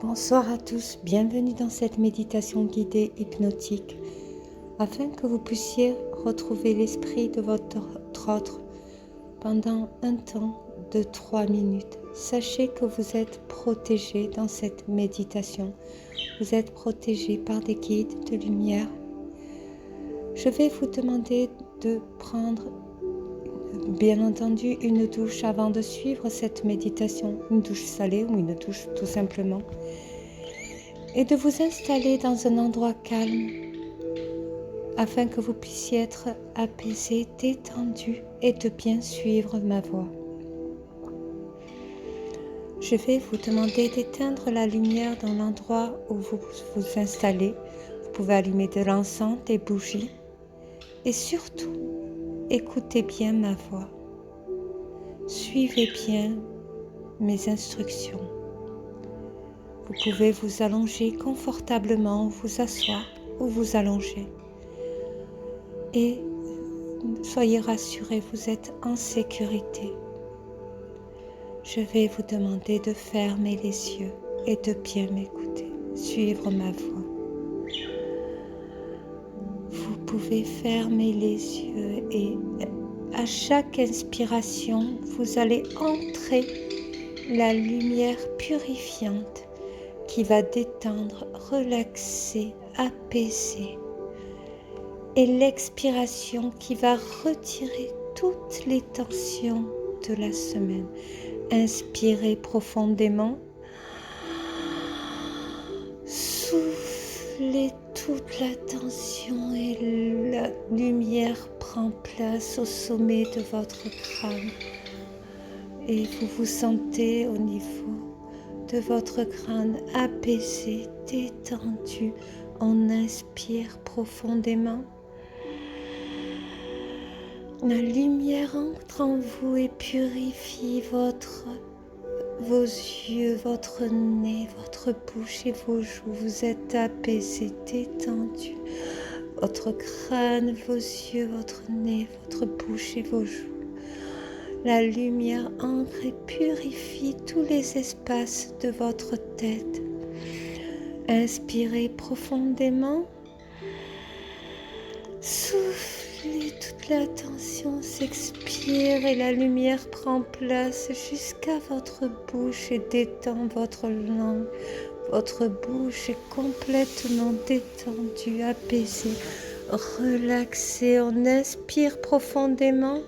Bonsoir à tous, bienvenue dans cette méditation guidée hypnotique afin que vous puissiez retrouver l'esprit de votre autre pendant un temps de 3 minutes. Sachez que vous êtes protégé dans cette méditation. Vous êtes protégé par des guides de lumière. Je vais vous demander de prendre bien entendu une douche avant de suivre cette méditation, une douche salée ou une douche tout simplement, et de vous installer dans un endroit calme afin que vous puissiez être apaisé, détendu et de bien suivre ma voix. Je vais vous demander d'éteindre la lumière dans l'endroit où vous vous installez. Vous pouvez allumer de l'encens, des bougies et surtout écoutez bien ma voix. Suivez bien mes instructions. Vous pouvez vous allonger confortablement, vous asseoir ou vous allonger. Et soyez rassurés, vous êtes en sécurité. Je vais vous demander de fermer les yeux et de bien m'écouter, suivre ma voix. Vous pouvez fermer les yeux et à chaque inspiration, vous allez entrer la lumière purifiante qui va détendre, relaxer, apaiser. Et l'expiration qui va retirer toutes les tensions de la semaine. Inspirez profondément. Soufflez toute la tension et la lumière prend place au sommet de votre crâne. Et vous vous sentez au niveau de votre crâne apaisé, détendu. On inspire profondément. La lumière entre en vous et purifie vos yeux, votre nez, votre bouche et vos joues. Vous êtes apaisé, détendu. Votre crâne, vos yeux, votre nez, votre bouche et vos joues. La lumière entre et purifie tous les espaces de votre tête. Inspirez profondément. Soufflez, toute la tension s'expire et la lumière prend place jusqu'à votre bouche et détend votre langue. Votre bouche est complètement détendue, apaisée, relaxée. On inspire profondément.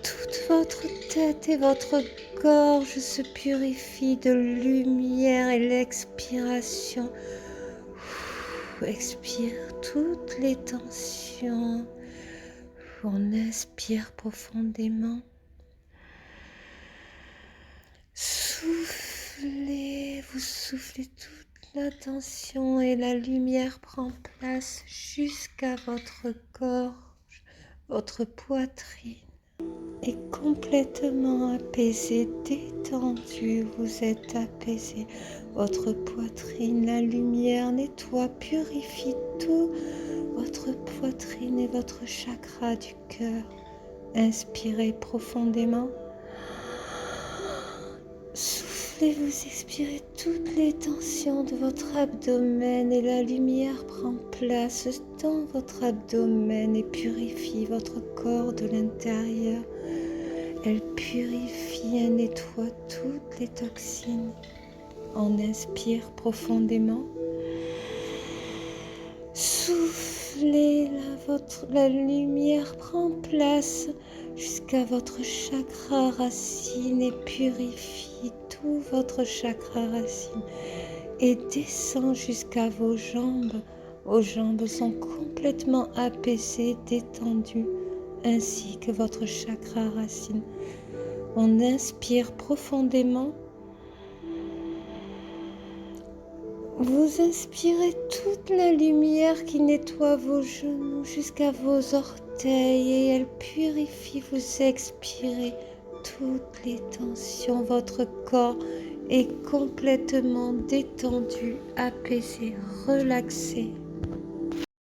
Toute votre tête et votre gorge se purifient de lumière et l'expiration. Expire toutes les tensions. On inspire profondément. Soufflez, vous soufflez toute la tension et la lumière prend place jusqu'à votre gorge, votre poitrine est complètement apaisée, détendue, vous êtes apaisé. Votre poitrine, la lumière nettoie, purifie tout votre poitrine et votre chakra du cœur. Inspirez profondément. Soufflez, vous expirez toutes les tensions de votre abdomen et la lumière prend place dans votre abdomen et purifie votre corps de l'intérieur. Elle purifie et nettoie toutes les toxines. On inspire profondément. Soufflez, la lumière prend place jusqu'à votre chakra racine et purifie tout votre chakra racine et descend jusqu'à vos jambes. Vos jambes sont complètement apaisées, détendues, ainsi que votre chakra racine. On inspire profondément. Vous inspirez toute la lumière qui nettoie vos genoux jusqu'à vos orteils et elle purifie. Vous expirez toutes les tensions. Votre corps est complètement détendu, apaisé, relaxé.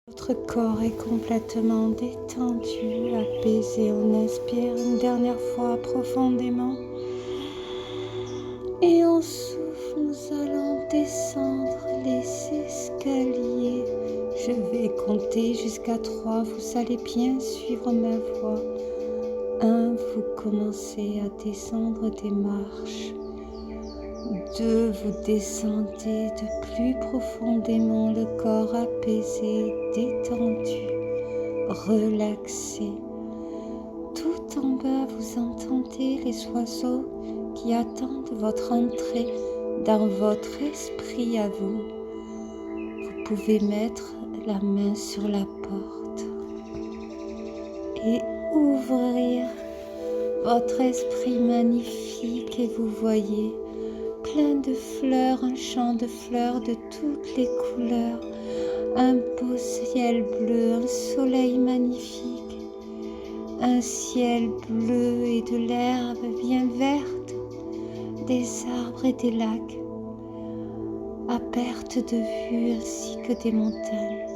Votre corps est complètement détendu, apaisé. On inspire une dernière fois profondément. Et on souffle nous allons descendre les escaliers. Je vais compter jusqu'à 3. Vous allez bien suivre ma voix. 1, vous commencez à descendre des marches. 2, vous descendez de plus profondément, le corps apaisé, détendu, relaxé. Tout en bas, vous entendez les oiseaux qui attendent votre entrée dans votre esprit à vous. Vous pouvez mettre la main sur la porte et ouvrir votre esprit magnifique et vous voyez plein de fleurs, un champ de fleurs de toutes les couleurs, un beau ciel bleu, un soleil magnifique, un ciel bleu et de l'herbe bien verte, des arbres et des lacs à perte de vue ainsi que des montagnes.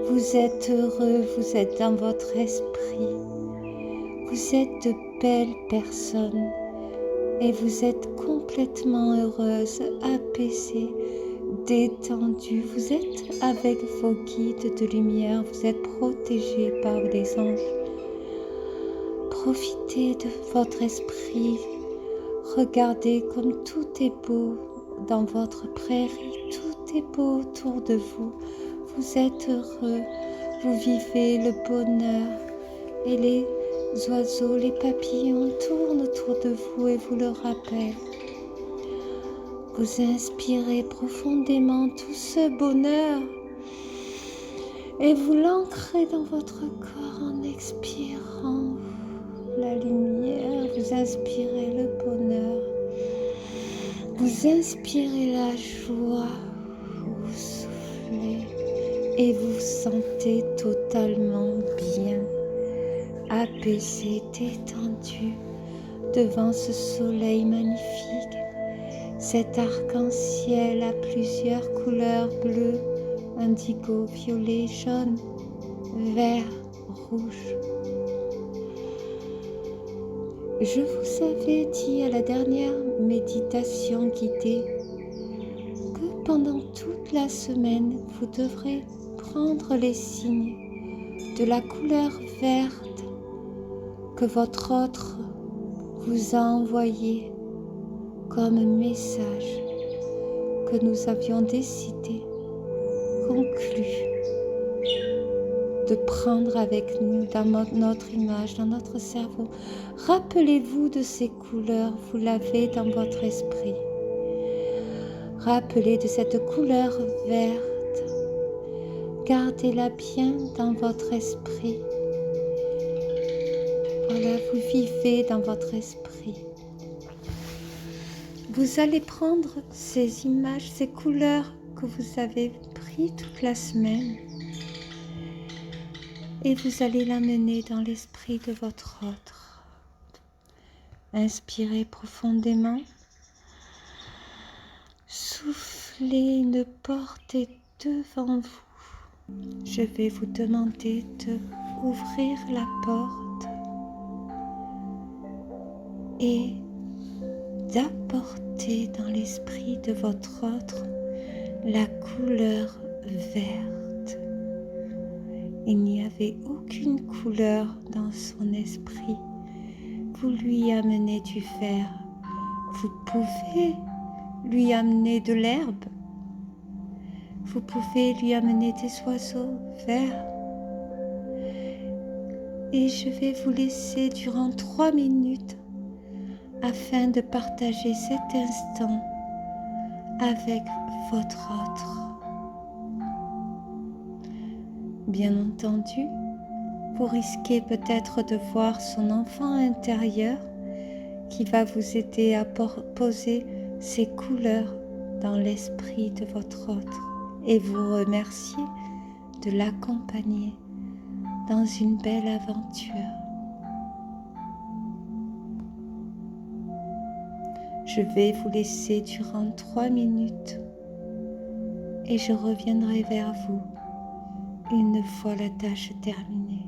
Vous êtes heureux, vous êtes dans votre esprit, vous êtes de belles personnes et vous êtes complètement heureuse, apaisée, détendue. Vous êtes avec vos guides de lumière, vous êtes protégés par les anges. Profitez de votre esprit, regardez comme tout est beau dans votre prairie, tout est beau autour de vous. Vous êtes heureux, vous vivez le bonheur et les oiseaux, les papillons tournent autour de vous et vous le rappellent. Vous inspirez profondément tout ce bonheur et vous l'ancrez dans votre corps en expirant la lumière. Vous inspirez le bonheur, vous inspirez la joie, vous soufflez et vous vous sentez totalement bien, apaisé, détendu devant ce soleil magnifique, cet arc-en-ciel à plusieurs couleurs, bleu, indigo, violet, jaune, vert, rouge. Je vous avais dit à la dernière méditation guidée que pendant toute la semaine, vous devrez prendre les signes de la couleur verte que votre autre vous a envoyé comme message que nous avions décidé, conclu, de prendre avec nous dans notre image, dans notre cerveau. Rappelez-vous de ces couleurs, vous l'avez dans votre esprit. Rappelez de cette couleur verte, gardez-la bien dans votre esprit. Voilà, vous vivez dans votre esprit. Vous allez prendre ces images, ces couleurs que vous avez prises toute la semaine et vous allez l'amener dans l'esprit de votre autre. Inspirez profondément. Soufflez une porte est devant vous. Je vais vous demander d'ouvrir la porte et d'apporter dans l'esprit de votre autre la couleur verte. Il n'y avait aucune couleur dans son esprit. Vous lui amenez du vert. Vous pouvez lui amener de l'herbe. Vous pouvez lui amener des oiseaux verts. Et je vais vous laisser durant 3 minutes afin de partager cet instant avec votre autre. Bien entendu, vous risquez peut-être de voir son enfant intérieur qui va vous aider à poser ces couleurs dans l'esprit de votre autre et vous remercier de l'accompagner dans une belle aventure. Je vais vous laisser durant 3 minutes et je reviendrai vers vous une fois la tâche terminée.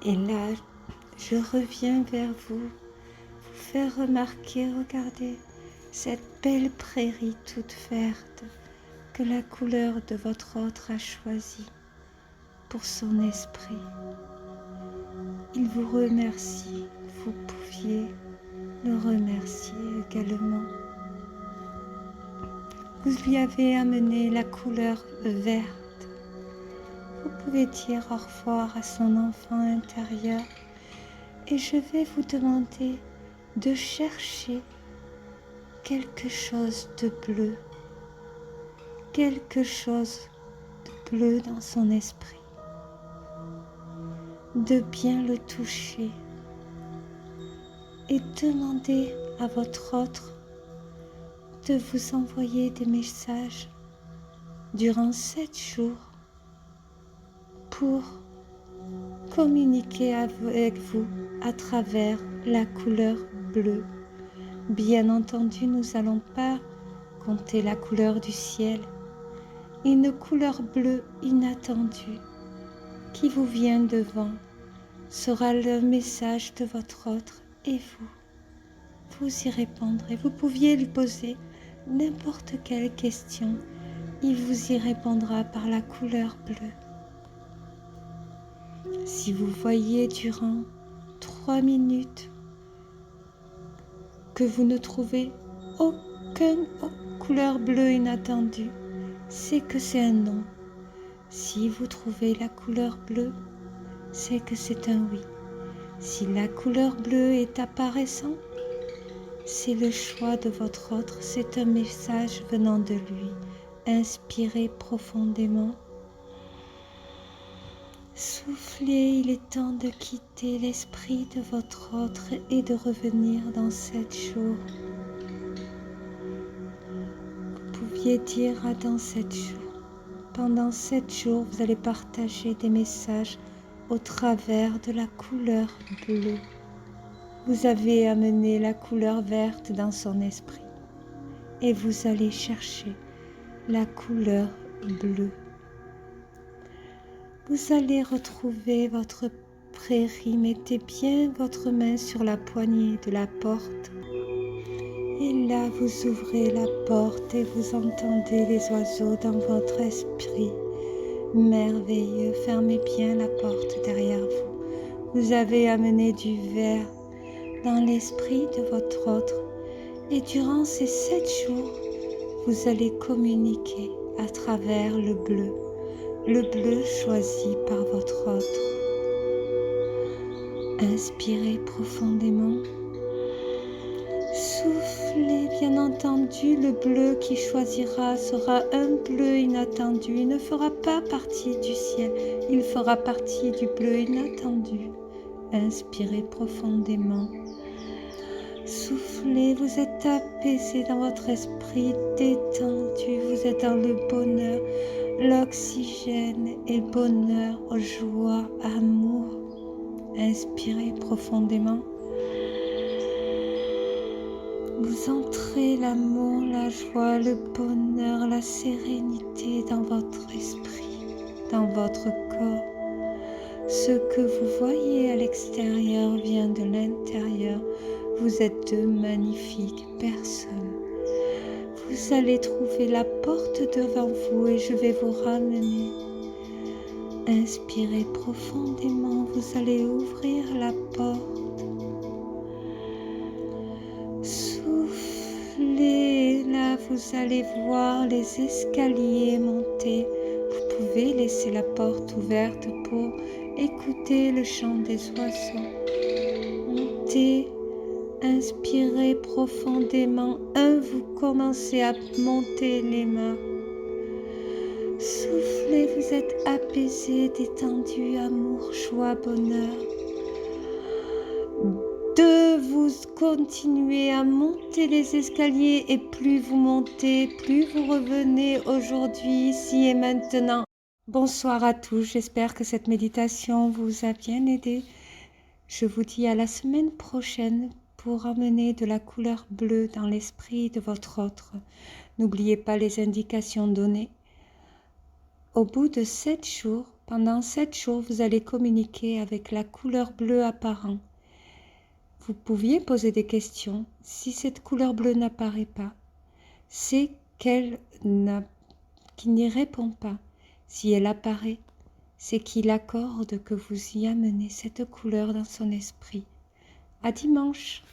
Et là, je reviens vers vous, vous faire remarquer, regardez, cette belle prairie toute verte que la couleur de votre autre a choisie pour son esprit. Il vous remercie, vous pouviez le remercier également. Vous lui avez amené la couleur verte. Vous pouvez dire au revoir à son enfant intérieur et je vais vous demander de chercher quelque chose de bleu, quelque chose de bleu dans son esprit, de bien le toucher et demander à votre autre de vous envoyer des messages durant 7 jours pour communiquer avec vous à travers la couleur bleue. Bien entendu, nous n'allons pas compter la couleur du ciel. Une couleur bleue inattendue qui vous vient devant sera le message de votre autre et vous y répondrez. Vous pouviez lui poser n'importe quelle question, il vous y répondra par la couleur bleue. Si vous voyez durant 3 minutes que vous ne trouvez aucune couleur bleue inattendue, c'est que c'est un non. Si vous trouvez la couleur bleue, c'est que c'est un oui. Si la couleur bleue est apparaissante, c'est le choix de votre autre, c'est un message venant de lui. Inspirez profondément. Soufflez, il est temps de quitter l'esprit de votre autre et de revenir dans 7 jours. Vous pouviez dire dans 7 jours. Pendant 7 jours, vous allez partager des messages au travers de la couleur bleue. Vous avez amené la couleur verte dans son esprit et vous allez chercher la couleur bleue. Vous allez retrouver votre prairie. Mettez bien votre main sur la poignée de la porte. Et là, vous ouvrez la porte et vous entendez les oiseaux dans votre esprit. Merveilleux. Fermez bien la porte derrière vous. Vous avez amené du vert dans l'esprit de votre autre. Et durant ces 7 jours, vous allez communiquer à travers le bleu choisi par votre autre. Inspirez profondément. Soufflez, bien entendu, le bleu qui choisira sera un bleu inattendu. Il ne fera pas partie du ciel, il fera partie du bleu inattendu. Inspirez profondément. Soufflez, vous êtes apaisé dans votre esprit, détendu, vous êtes dans le bonheur, l'oxygène et le bonheur, joie, amour. Inspirez profondément. Vous entrez l'amour, la joie, le bonheur, la sérénité dans votre esprit, dans votre corps. Ce que vous voyez à l'extérieur vient de l'intérieur. Vous êtes deux magnifiques personnes. Vous allez trouver la porte devant vous et je vais vous ramener. Inspirez profondément, vous allez ouvrir la porte. Soufflez, là vous allez voir les escaliers monter. Vous pouvez laisser la porte ouverte pour écouter le chant des oiseaux. Montez. Inspirez profondément. Vous commencez à monter les mains. Soufflez, vous êtes apaisé, détendu, amour, joie, bonheur. 2, vous continuez à monter les escaliers et plus vous montez, plus vous revenez aujourd'hui, ici et maintenant. Bonsoir à tous, j'espère que cette méditation vous a bien aidé. Je vous dis à la semaine prochaine pour amener de la couleur bleue dans l'esprit de votre autre. N'oubliez pas les indications données. Au bout de 7 jours, Pendant 7 jours, vous allez communiquer avec la couleur bleue apparente. Vous pouviez poser des questions. Si cette couleur bleue n'apparaît pas, c'est qu'il n'y répond pas. Si elle apparaît, c'est qu'il accorde que vous y amenez cette couleur dans son esprit. À dimanche.